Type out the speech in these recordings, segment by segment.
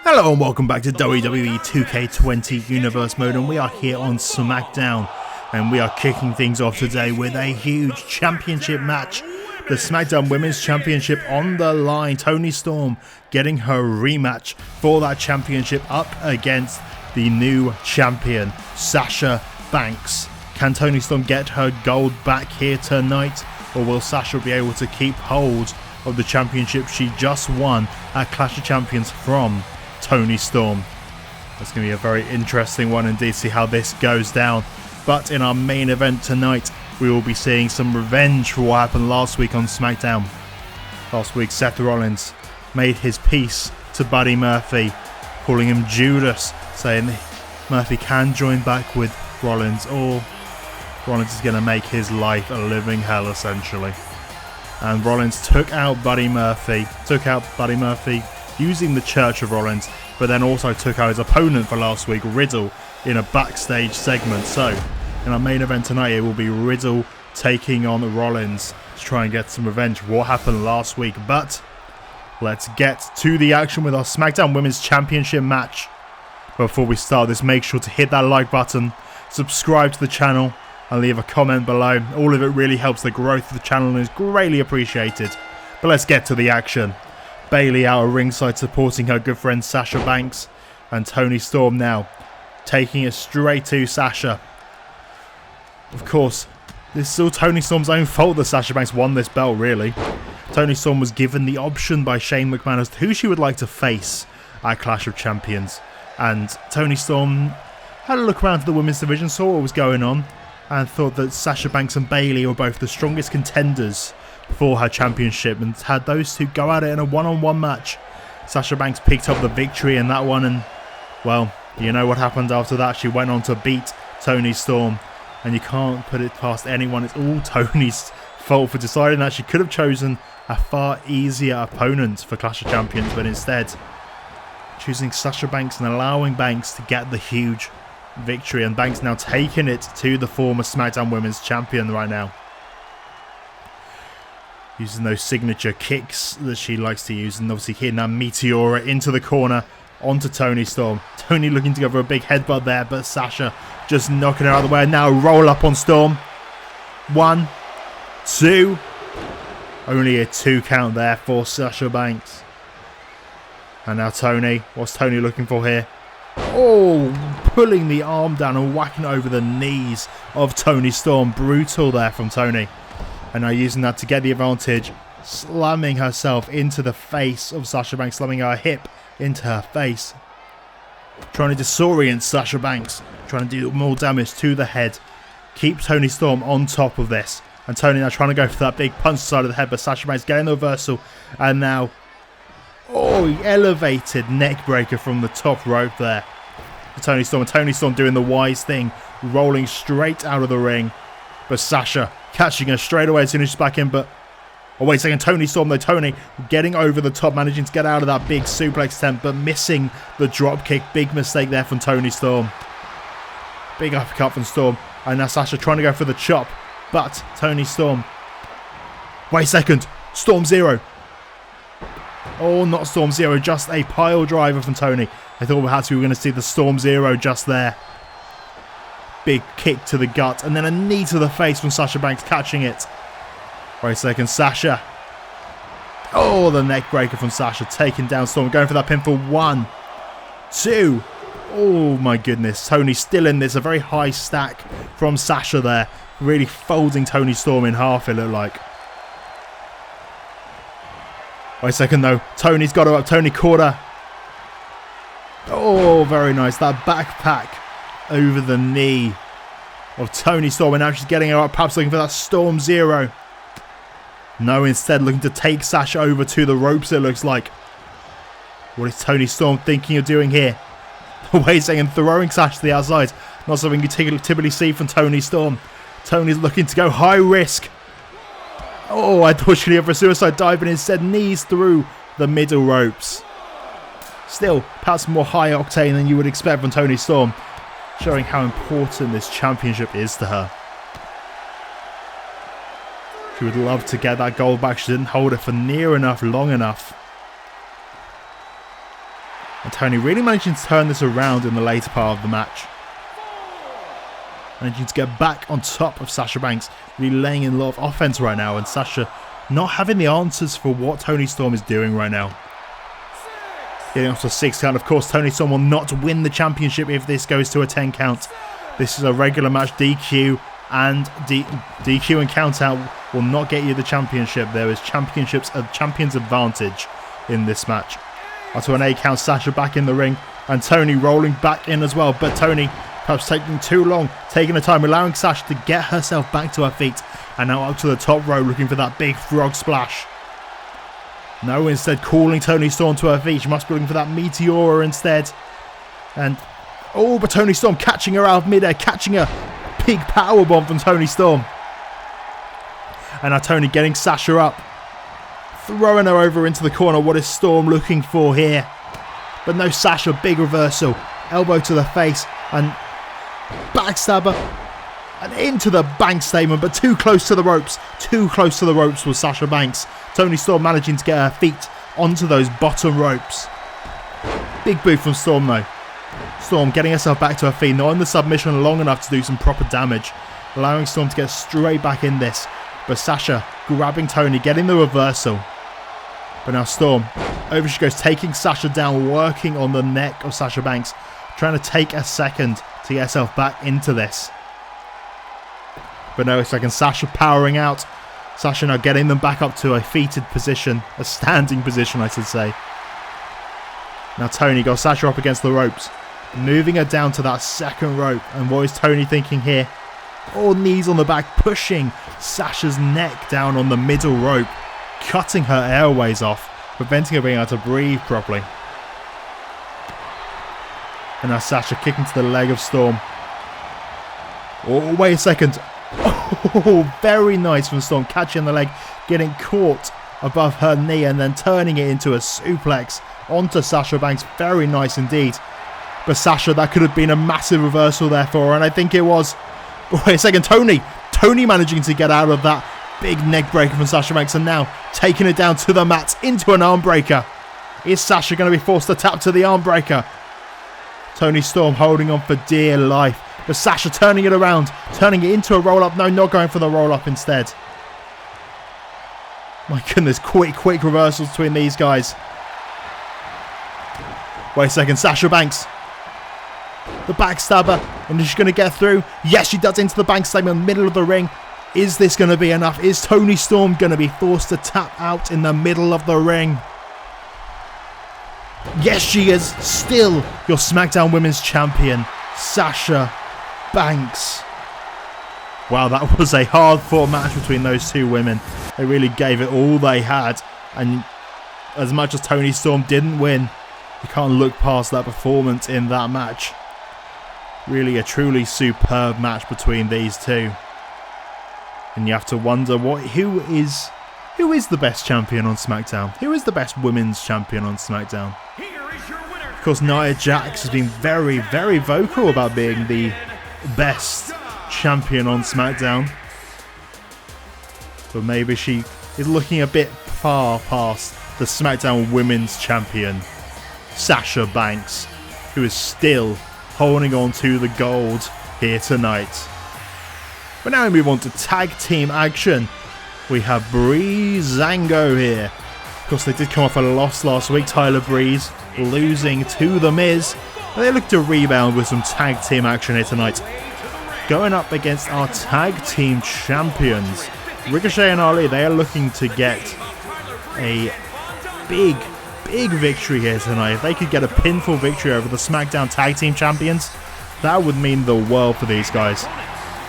Hello and welcome back to WWE 2K20 Universe Mode, and we are here on Smackdown, and we are kicking things off today with a huge championship match. The Smackdown Women's Championship on the line. Toni Storm getting her rematch for that championship up against the new champion, Sasha Banks. Can Toni Storm get her gold back here tonight, or will Sasha be able to keep hold of the championship she just won at Clash of Champions from Toni Storm? That's going to be a very interesting one indeed, see how this goes down. But in our main event tonight, we will be seeing some revenge for what happened last week on SmackDown. Last week, Seth Rollins made his peace to Buddy Murphy, calling him Judas, saying Murphy can join back with Rollins, or Rollins is going to make his life a living hell, essentially. And Rollins took out Buddy Murphy using the Church of Rollins, but then also took out his opponent for last week, Riddle, in a backstage segment. So, in our main event tonight, it will be Riddle taking on Rollins to try and get some revenge for what happened last week. But let's get to the action with our SmackDown Women's Championship match. Before we start this, make sure to hit that like button, subscribe to the channel, and leave a comment below. All of it really helps the growth of the channel and is greatly appreciated. But let's get to the action. Bayley out of ringside supporting her good friend Sasha Banks, and Toni Storm now taking it straight to Sasha. Of course, this is all Toni Storm's own fault that Sasha Banks won this belt, really. Toni Storm was given the option by Shane McMahon as to who she would like to face at Clash of Champions, and Toni Storm had a look around to the women's division, saw what was going on, and thought that Sasha Banks and Bayley were both the strongest contenders for her championship, and had those two go at it in a one-on-one match. Sasha Banks picked up the victory in that one, and well, you know what happened after that. She went on to beat Toni Storm, and you can't put it past anyone. It's all Toni's fault for deciding that she could have chosen a far easier opponent for Clash of Champions, but instead choosing Sasha Banks and allowing Banks to get the huge victory, and Banks now taking it to the former SmackDown Women's Champion right now. Using those signature kicks that she likes to use, and obviously hitting that Meteora into the corner onto Toni Storm. Toni looking to go for a big headbutt there, but Sasha just knocking her out of the way. Now roll up on Storm. 1, 2. Only a 2 count there for Sasha Banks. And now Toni. What's Toni looking for here? Oh, pulling the arm down and whacking it over the knees of Toni Storm. Brutal there from Toni. And now using that to get the advantage, slamming herself into the face of Sasha Banks, slamming her hip into her face. Trying to disorient Sasha Banks, trying to do more damage to the head. Keep Toni Storm on top of this. And Toni now trying to go for that big punch side of the head, but Sasha Banks getting the reversal. And now, oh, he elevated neck breaker from the top rope there. Toni Storm, and Toni Storm doing the wise thing, rolling straight out of the ring. But Sasha catching her straight away as soon as she's back in, but oh wait a second, Toni Storm though, Toni getting over the top, managing to get out of that big suplex attempt, but missing the drop kick. Big mistake there from Toni Storm. Big uppercut from Storm, and now Sasha trying to go for the chop, but Toni Storm, wait a second, Storm Zero. Oh, not Storm Zero, just a pile driver from Toni. I thought perhaps we were going to see the Storm Zero just there. Big kick to the gut, and then a knee to the face from Sasha Banks, catching it. Wait a second, Sasha. Oh, the neck breaker from Sasha, taking down Storm, going for that pin for 1, 2. Oh my goodness, Toni still in this. A very high stack from Sasha there, really folding Toni Storm in half, it looked like. Wait a second though, Toni's got her up, Toni caught her. Oh, very nice, that backpack over the knee of Toni Storm, and now she's getting her up, perhaps looking for that Storm Zero. No, instead looking to take Sasha over to the ropes, it looks like. What is Toni Storm thinking of doing here? Wait a second, throwing Sasha to the outside. Not something you typically see from Toni Storm. Toni's looking to go high risk. Oh, I thought she'd go for a suicide dive, but instead knees through the middle ropes. Still, perhaps more high octane than you would expect from Toni Storm, showing how important this championship is to her. She would love to get that gold back. She didn't hold it for near enough, long enough. Toni really managing to turn this around in the later part of the match. Managing to get back on top of Sasha Banks, really laying in a lot of offense right now, and Sasha not having the answers for what Toni Storm is doing right now. Getting off to a 6 count. Of course, Toni Storm will not win the championship if this goes to a 10 count. This is a regular match. DQ and DQ and count out will not get you the championship. There is championship's champion's advantage in this match. After an 8 count, Sasha back in the ring, and Toni rolling back in as well. But Toni perhaps taking too long, taking the time, allowing Sasha to get herself back to her feet, and now up to the top row looking for that big frog splash. No, instead calling Toni Storm to her feet. She must be looking for that Meteora instead. And oh, but Toni Storm catching her out of midair, catching a big powerbomb from Toni Storm. And now Toni getting Sasha up, throwing her over into the corner. What is Storm looking for here? But no, Sasha, big reversal, elbow to the face, and backstabber, and into the Banks statement, but too close to the ropes. Too close to the ropes was Sasha Banks. Toni Storm managing to get her feet onto those bottom ropes. Big boot from Storm though. Storm getting herself back to her feet, not in the submission long enough to do some proper damage, allowing Storm to get straight back in this. But Sasha grabbing Toni, getting the reversal. But now Storm, over she goes, taking Sasha down, working on the neck of Sasha Banks, trying to take a second to get herself back into this. But no, it's like Sasha powering out. Sasha now getting them back up to a feeted position, a standing position I should say. Now Toni got Sasha up against the ropes, moving her down to that second rope. And what is Toni thinking here? All knees on the back, pushing Sasha's neck down on the middle rope, cutting her airways off, preventing her being able to breathe properly. And now Sasha kicking to the leg of Storm. Oh, wait a second. Oh, very nice from Storm, catching the leg, getting caught above her knee and then turning it into a suplex onto Sasha Banks. Very nice indeed. But Sasha, that could have been a massive reversal there for her, and I think it was. Wait a second, Toni managing to get out of that big neck breaker from Sasha Banks, and now taking it down to the mat into an arm breaker. Is Sasha going to be forced to tap to the arm breaker? Toni Storm holding on for dear life. But Sasha turning it around, turning it into a roll-up. No, not going for the roll-up instead. My goodness, quick reversals between these guys. Wait a second, Sasha Banks. The backstabber, and is she going to get through? Yes, she does, into the Banks statement in the middle of the ring. Is this going to be enough? Is Toni Storm going to be forced to tap out in the middle of the ring? Yes, she is. Still your SmackDown Women's Champion, Sasha Banks. Wow, that was a hard-fought match between those two women. They really gave it all they had, and as much as Toni Storm didn't win, you can't look past that performance in that match. Really a truly superb match between these two. And you have to wonder who is the best champion on SmackDown? Who is the best women's champion on SmackDown? Of course, Nia Jax has been very, very vocal about being the best champion on SmackDown. But maybe she is looking a bit far past the SmackDown Women's Champion, Sasha Banks, who is still holding on to the gold here tonight. But now we move on to tag team action. We have Breezango here. Of course, they did come off a loss last week. Tyler Breeze losing to The Miz. But they look to rebound with some tag team action here tonight. Going up against our tag team champions, Ricochet and Ali. They are looking to get a big victory here tonight. If they could get a pinfall victory over the SmackDown tag team champions, that would mean the world for these guys.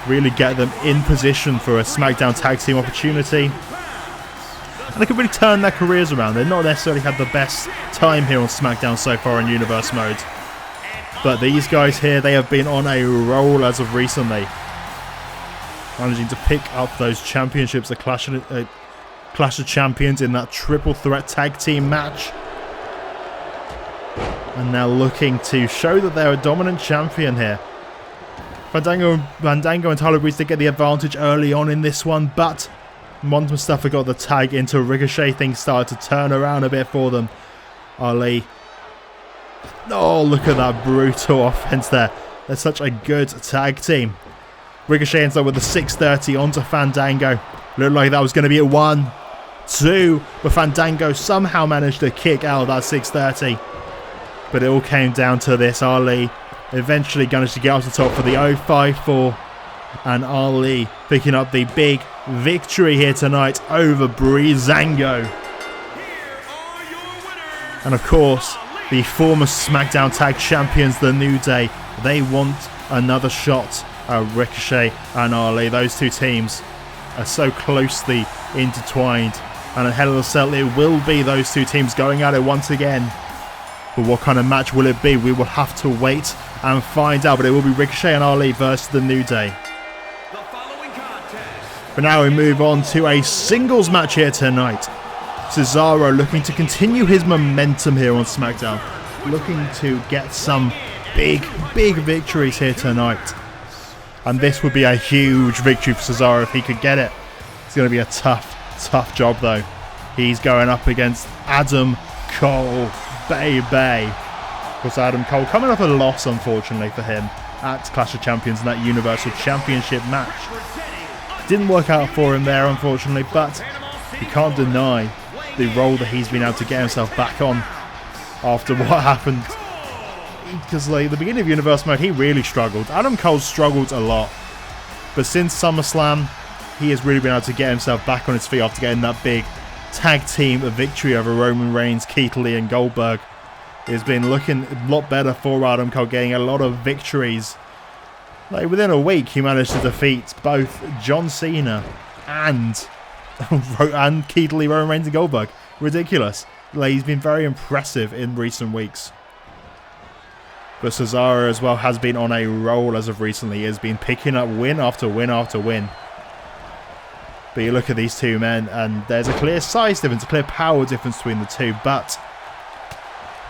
Really get them in position for a SmackDown tag team opportunity. And they could really turn their careers around. They've not necessarily had the best time here on SmackDown so far in Universe Mode. But these guys here, they have been on a roll as of recently. Managing to pick up those championships, a Clash of Champions in that triple threat tag team match. And now looking to show that they're a dominant champion here. Fandango and Tyler Breeze did get the advantage early on in this one, but once Mustafa got the tag into Ricochet, things started to turn around a bit for them. Ali Oh, look at that brutal offense there. They're such a good tag team. Ricochet ends up with the 630 onto Fandango. Looked like that was going to be a 1, 2, but Fandango somehow managed to kick out of that 630. But it all came down to this. Ali eventually managed to get up to the top for the 054. And Ali picking up the big victory here tonight over Breezango. And of course, the former Smackdown Tag Champions, the New Day, they want another shot at Ricochet and Ali. Those two teams are so closely intertwined. And at Hell in a Cell, it will be those two teams going at it once again. But what kind of match will it be? We will have to wait and find out. But it will be Ricochet and Ali versus the New Day. But now we move on to a singles match here tonight. Cesaro looking to continue his momentum here on SmackDown. Looking to get some big victories here tonight. And this would be a huge victory for Cesaro if he could get it. It's going to be a tough job though. He's going up against Adam Cole, baby. Of course, Adam Cole coming off a loss, unfortunately for him, at Clash of Champions in that Universal Championship match. Didn't work out for him there, unfortunately, but you can't deny the role that he's been able to get himself back on after what happened. Because like the beginning of Universe mode, he really struggled. Adam Cole struggled a lot, but since SummerSlam, he has really been able to get himself back on his feet after getting that big tag team victory over Roman Reigns, Keith Lee and Goldberg. It's been looking a lot better for Adam Cole, getting a lot of victories. Like within a week, he managed to defeat both John Cena and Keith Lee, Roman Reigns and Goldberg. Ridiculous. Like, he's been very impressive in recent weeks. But Cesaro as well has been on a roll as of recently. He has been picking up win after win after win. But you look at these two men and there's a clear size difference, a clear power difference between the two. But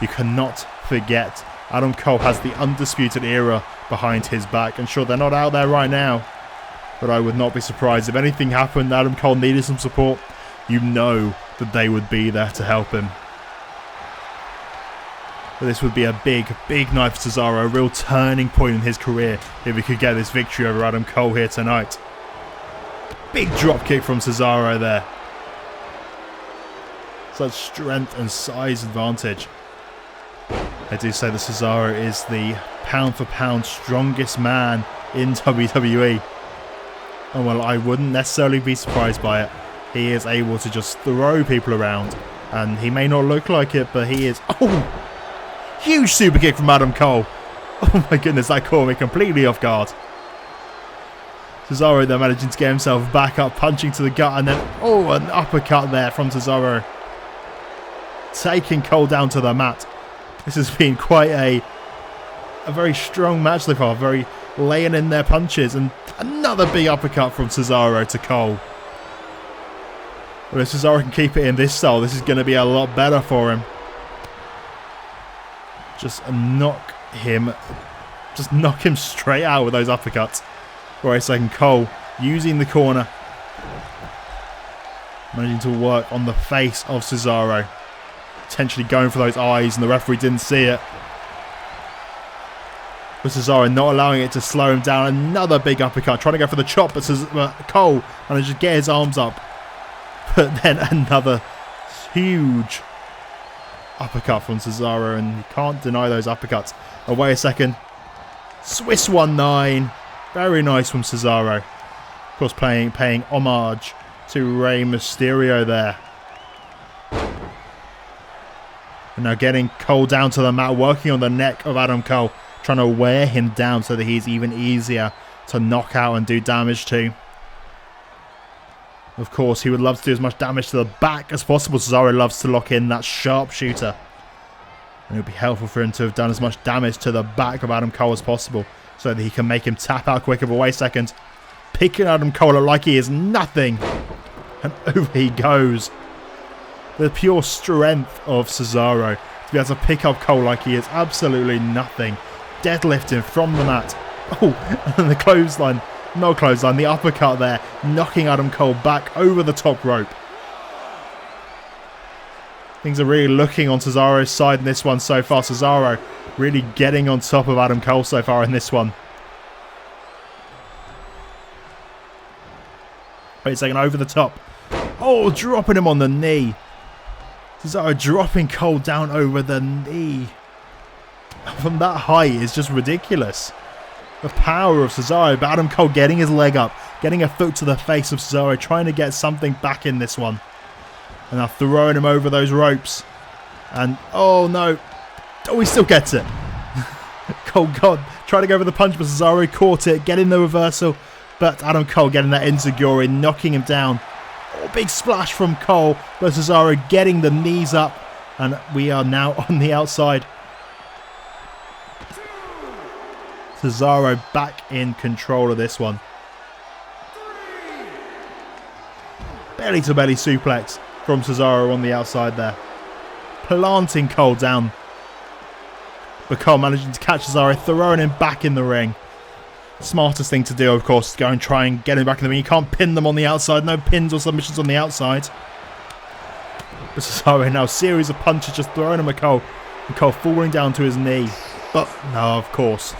you cannot forget Adam Cole has the Undisputed Era behind his back. And sure, they're not out there right now, but I would not be surprised if anything happened, Adam Cole needed some support. You know that they would be there to help him. But this would be a big night for Cesaro, a real turning point in his career if he could get this victory over Adam Cole here tonight. Big drop kick from Cesaro there. Such strength and size advantage. I do say that Cesaro is the pound for pound strongest man in WWE. And well, I wouldn't necessarily be surprised by it. He is able to just throw people around. And he may not look like it, but he is... Oh! Huge super kick from Adam Cole. Oh my goodness, that caught me completely off guard. Cesaro there managing to get himself back up, punching to the gut, and then, oh, an uppercut there from Cesaro. Taking Cole down to the mat. This has been quite a very strong match so far, very laying in their punches, and another big uppercut from Cesaro to Cole. Well, if Cesaro can keep it in this style, this is going to be a lot better for him. Just knock him straight out with those uppercuts. For a second, Cole using the corner, managing to work on the face of Cesaro, potentially going for those eyes, and the referee didn't see it. But Cesaro not allowing it to slow him down. Another big uppercut, trying to go for the chop, but Cole managed to get his arms up. But then another huge uppercut from Cesaro, and you can't deny those uppercuts. Oh, wait a second. Swiss 1-9. Very nice from Cesaro. Of course, paying homage to Rey Mysterio there. And now getting Cole down to the mat, working on the neck of Adam Cole, trying to wear him down so that he's even easier to knock out and do damage to. Of course, he would love to do as much damage to the back as possible. Cesaro loves to lock in that sharpshooter. And it would be helpful for him to have done as much damage to the back of Adam Cole as possible so that he can make him tap out quicker. But wait a second. Picking Adam Cole up like he is nothing. And over he goes. The pure strength of Cesaro to be able to pick up Cole like he is absolutely nothing. Deadlifting from the mat. Oh, and the clothesline. No clothesline, the uppercut there, knocking Adam Cole back over the top rope. Things are really looking on Cesaro's side in this one so far. Cesaro really getting on top of Adam Cole so far in this one. Wait a second, over the top. Oh, dropping him on the knee. Cesaro dropping Cole down over the knee. From that height is just ridiculous. The power of Cesaro, but Adam Cole getting his leg up, getting a foot to the face of Cesaro, trying to get something back in this one. And now throwing him over those ropes. And, oh no. Oh, he still gets it. Cole, God, trying to go for the punch, but Cesaro caught it, getting the reversal. But Adam Cole getting that enziguri, knocking him down. Oh, big splash from Cole, but Cesaro getting the knees up. And we are now on the outside. Cesaro back in control of this one. Belly to belly suplex from Cesaro on the outside there. Planting Cole down. But Cole managing to catch Cesaro, throwing him back in the ring. Smartest thing to do, of course, is go and try and get him back in the ring. You can't pin them on the outside. No pins or submissions on the outside. But Cesaro now, series of punches just throwing him at Cole. And Cole falling down to his knee. But, no, of course.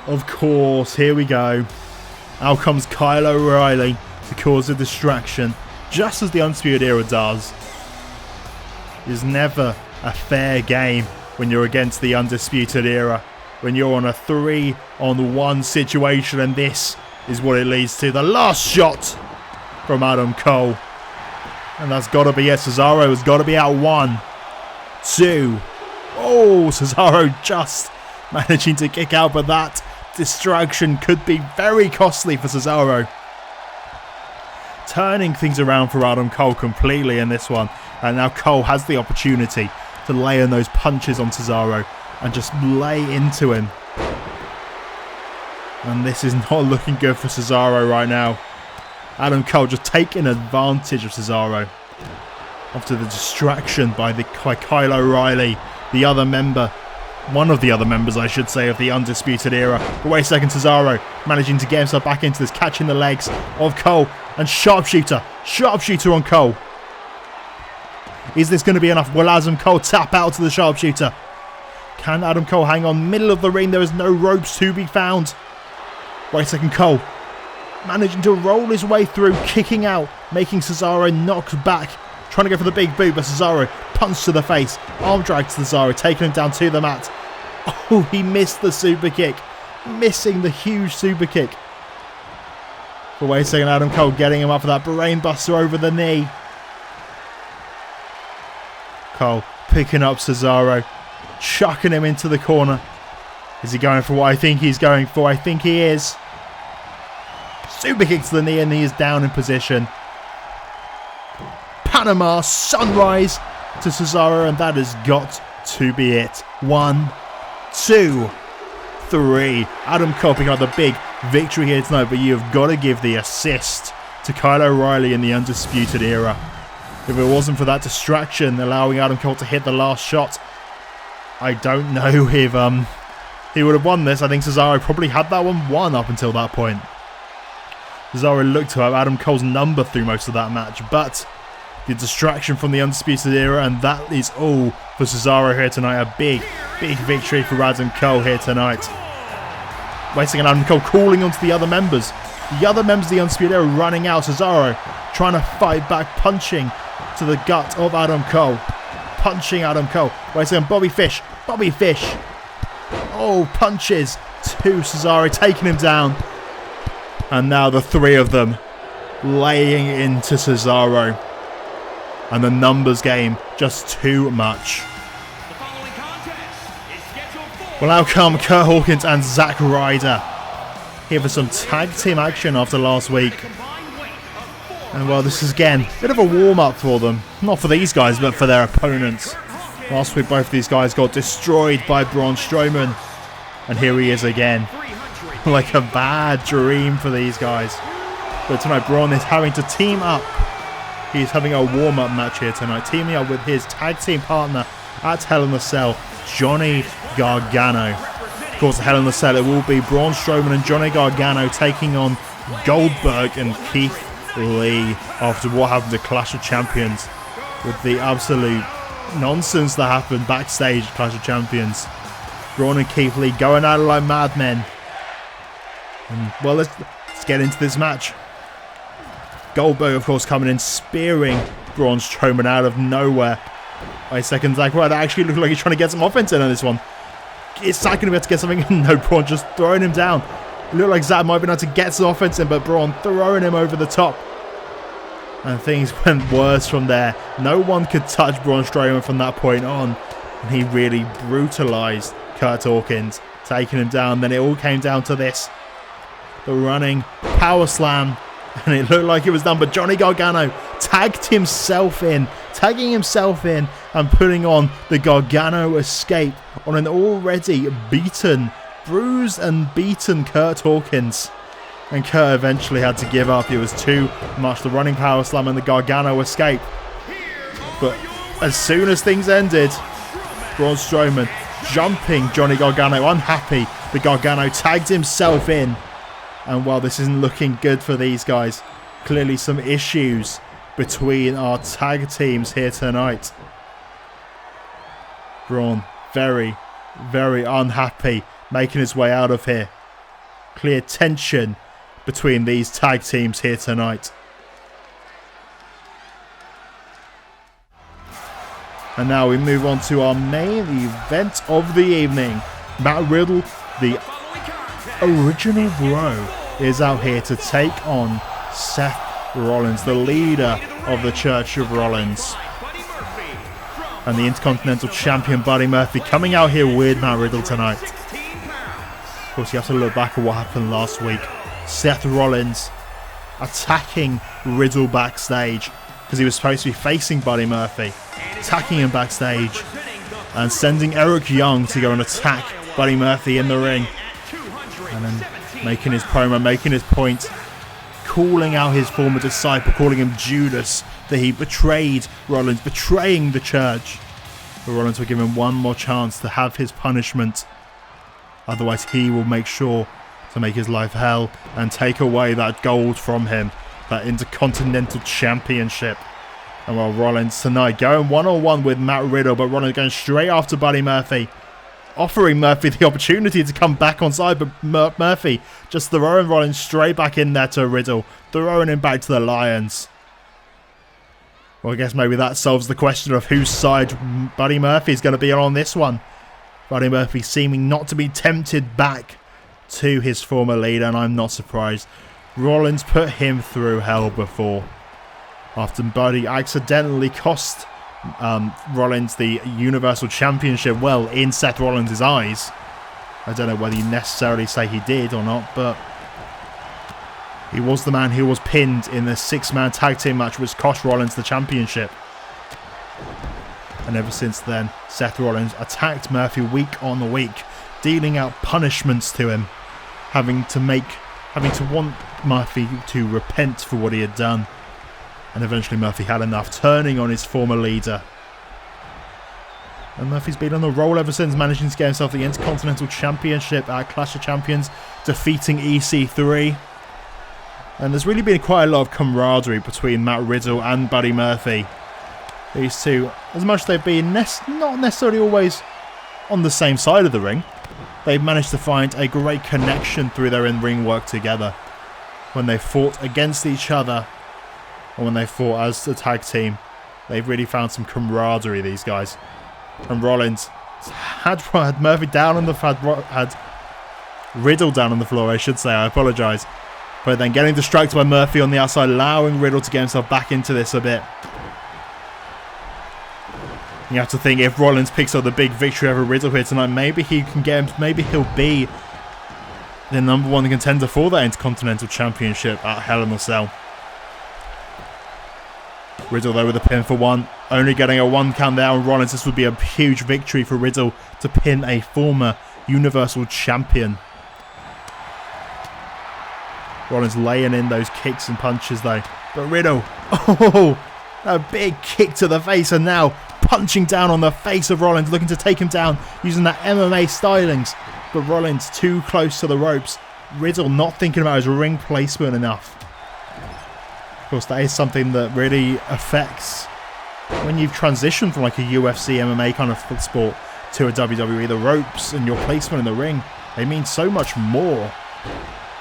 Of course, here we go. Out comes Kyle O'Reilly to cause a distraction, just as the Undisputed Era does. It's never a fair game when you're against the Undisputed Era. When you're on a 3-on-1 situation, and this is what it leads to. The last shot from Adam Cole. And that's got to be it. Cesaro has got to be out 1, 2. Oh, Cesaro just managing to kick out, but that distraction could be very costly for Cesaro. Turning things around for Adam Cole completely in this one. And now Cole has the opportunity to lay in those punches on Cesaro and just lay into him. And this is not looking good for Cesaro right now. Adam Cole just taking advantage of Cesaro after the distraction by Kyle O'Reilly, the other member. One of the other members, I should say, of the Undisputed Era. But wait a second, Cesaro managing to get himself back into this, catching the legs of Cole. And sharpshooter on Cole. Is this going to be enough? Will Adam Cole tap out to the sharpshooter? Can Adam Cole hang on? Middle of the ring, there is no ropes to be found. Wait a second, Cole managing to roll his way through, kicking out, making Cesaro knock back. Trying to go for the big boot, but Cesaro punch to the face. Arm drag to Cesaro, taking him down to the mat. Oh, he missed the super kick. Missing the huge super kick. But wait a second, Adam Cole getting him up for that brain buster over the knee. Cole picking up Cesaro, chucking him into the corner. Is he going for what I think he's going for? I think he is. Super kick to the knee, and he is down in position. Panama Sunrise to Cesaro, and that has got to be it. 1, 2, 3. Adam Cole picking up the big victory here tonight, but you've got to give the assist to Kyle O'Reilly in the Undisputed Era. If it wasn't for that distraction allowing Adam Cole to hit the last shot, I don't know if he would have won this. I think Cesaro probably had that one won up until that point. Cesaro looked to have Adam Cole's number through most of that match, but the distraction from the Undisputed Era, and that is all for Cesaro here tonight. A big victory for Adam Cole here tonight. Waiting on Adam Cole calling onto the other members. The other members of the Undisputed Era running out. Cesaro trying to fight back, punching to the gut of Adam Cole. Punching Adam Cole. Waiting on Bobby Fish. Oh, punches to Cesaro, taking him down. And now the three of them laying into Cesaro. And the numbers game just too much. Well, now come Kurt Hawkins and Zack Ryder here for some tag team action after last week. And well, this is again a bit of a warm-up for them. Not for these guys, but for their opponents. Last week both of these guys got destroyed by Braun Strowman. And here he is again. Like a bad dream for these guys. But tonight Braun is having to team up. He's having a warm-up match here tonight, teaming up with his tag team partner at Hell in a Cell, Johnny Gargano. Of course, at Hell in a Cell, it will be Braun Strowman and Johnny Gargano taking on Goldberg and Keith Lee after what happened to Clash of Champions, with the absolute nonsense that happened backstage at Clash of Champions. Braun and Keith Lee going at it like madmen. And well, let's get into this match. Goldberg, of course, coming in, spearing Braun Strowman out of nowhere. 8 seconds, like, well, that actually looked like he's trying to get some offense in on this one. Is Zack going to be able to get something in? No, Braun just throwing him down. It looked like Zack might be able to get some offense in, but Braun throwing him over the top. And things went worse from there. No one could touch Braun Strowman from that point on. And he really brutalized Kurt Hawkins, taking him down. Then it all came down to this. The running power slam. And it looked like it was done, but Johnny Gargano tagging himself in and putting on the Gargano escape on an already beaten, bruised and beaten Kurt Hawkins. And Kurt eventually had to give up. It was too much, the running power slam and the Gargano escape. But as soon as things ended, Braun Strowman jumping Johnny Gargano, unhappy. The Gargano tagged himself in. And while this isn't looking good for these guys, clearly some issues between our tag teams here tonight. Braun very, very unhappy, making his way out of here. Clear tension between these tag teams here tonight. And now we move on to our main event of the evening. Matt Riddle, the original Bro, is out here to take on Seth Rollins, the leader of the Church of Rollins. And the Intercontinental Champion Buddy Murphy coming out here with Matt Riddle tonight. Of course, you have to look back at what happened last week. Seth Rollins attacking Riddle backstage because he was supposed to be facing Buddy Murphy. Attacking him backstage and sending Eric Young to go and attack Buddy Murphy in the ring. And then making his promo, making his point, calling out his former disciple, calling him Judas, that he betrayed Rollins, betraying the church. But Rollins will give him one more chance to have his punishment. Otherwise, he will make sure to make his life hell and take away that gold from him, that Intercontinental Championship. And while Rollins tonight going one-on-one with Matt Riddle, but Rollins going straight after Buddy Murphy, offering Murphy the opportunity to come back on side, but Murphy just throwing Rollins straight back in there to Riddle, throwing him back to the Lions. Well, I guess maybe that solves the question of whose side Buddy Murphy is going to be on this one. Buddy Murphy seeming not to be tempted back to his former leader, and I'm not surprised. Rollins put him through hell before, after Buddy accidentally cost Rollins the Universal Championship, well, in Seth Rollins' eyes. I don't know whether you necessarily say he did or not, but he was the man who was pinned in the 6-man tag team match which cost Rollins the championship. And ever since then, Seth Rollins attacked Murphy week on week, dealing out punishments to him, having to want Murphy to repent for what he had done. And eventually Murphy had enough, turning on his former leader. And Murphy's been on the roll ever since, managing to get himself the Intercontinental Championship at Clash of Champions, defeating EC3. And there's really been quite a lot of camaraderie between Matt Riddle and Buddy Murphy. These two, as much as they've been not necessarily always on the same side of the ring, they've managed to find a great connection through their in-ring work together. When they fought against each other, or when they fought as a tag team, they've really found some camaraderie, these guys. And Rollins had Murphy down on the had Riddle down on the floor, I should say. I apologise. But then getting distracted by Murphy on the outside, allowing Riddle to get himself back into this a bit. You have to think, if Rollins picks up the big victory over Riddle here tonight, maybe he can get him. Maybe he'll be the #1 contender for that Intercontinental Championship at Hell in a Cell. Riddle though with a pin for one, only getting a 1 count there on Rollins. This would be a huge victory for Riddle to pin a former Universal Champion. Rollins laying in those kicks and punches though. But Riddle, oh, a big kick to the face, and now punching down on the face of Rollins, looking to take him down using that MMA stylings. But Rollins too close to the ropes. Riddle not thinking about his ring placement enough. Of course, that is something that really affects when you've transitioned from like a UFC, MMA kind of sport to a WWE. The ropes and your placement in the ring, they mean so much more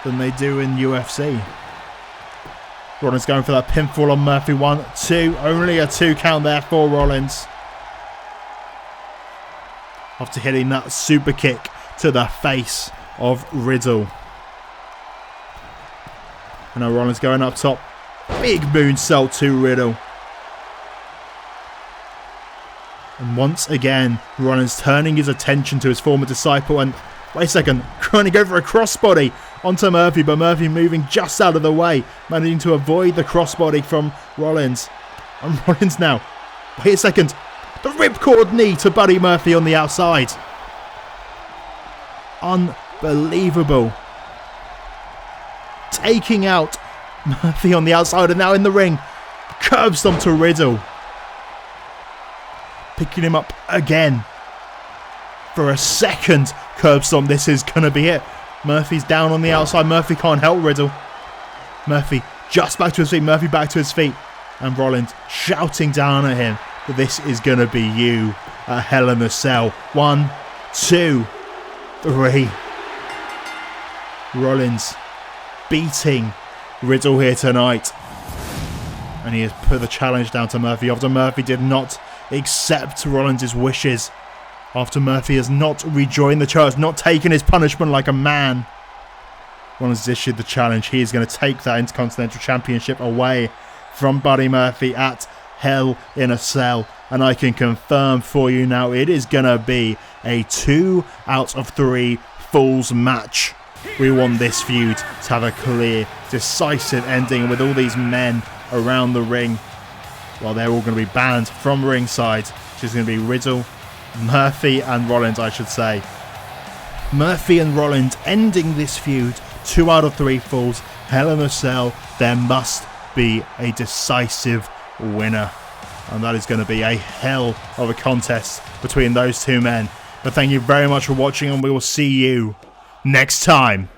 than they do in UFC. Rollins going for that pinfall on Murphy. 1, 2. Only a 2 count there for Rollins. After hitting that super kick to the face of Riddle. And now Rollins going up top. Big moonsault to Riddle. And once again, Rollins turning his attention to his former disciple. And wait a second, trying to go for a crossbody onto Murphy, but Murphy moving just out of the way, managing to avoid the crossbody from Rollins. And Rollins now, wait a second, the ripcord knee to Buddy Murphy on the outside. Unbelievable. Taking out Murphy on the outside and now in the ring. Curb stomp to Riddle. Picking him up again. For a second curb stomp. This is going to be it. Murphy's down on the outside. Murphy can't help Riddle. Murphy just back to his feet. Murphy back to his feet. And Rollins shouting down at him that this is going to be you at Hell in a Cell. 1, 2, 3. Rollins beating Riddle here tonight. And he has put the challenge down to Murphy after Murphy did not accept Rollins' wishes. After Murphy has not rejoined the charge, not taken his punishment like a man. Rollins issued the challenge. He is going to take that Intercontinental Championship away from Buddy Murphy at Hell in a Cell. And I can confirm for you now, it is going to be a 2 out of 3 Falls match. We want this feud to have a clear, decisive ending with all these men around the ring. Well, they're all going to be banned from ringside, which is going to be Riddle, Murphy and Rollins, I should say. Murphy and Rollins ending this feud. 2 out of 3 falls. Hell in a Cell. There must be a decisive winner. And that is going to be a hell of a contest between those two men. But thank you very much for watching, and we will see you next time.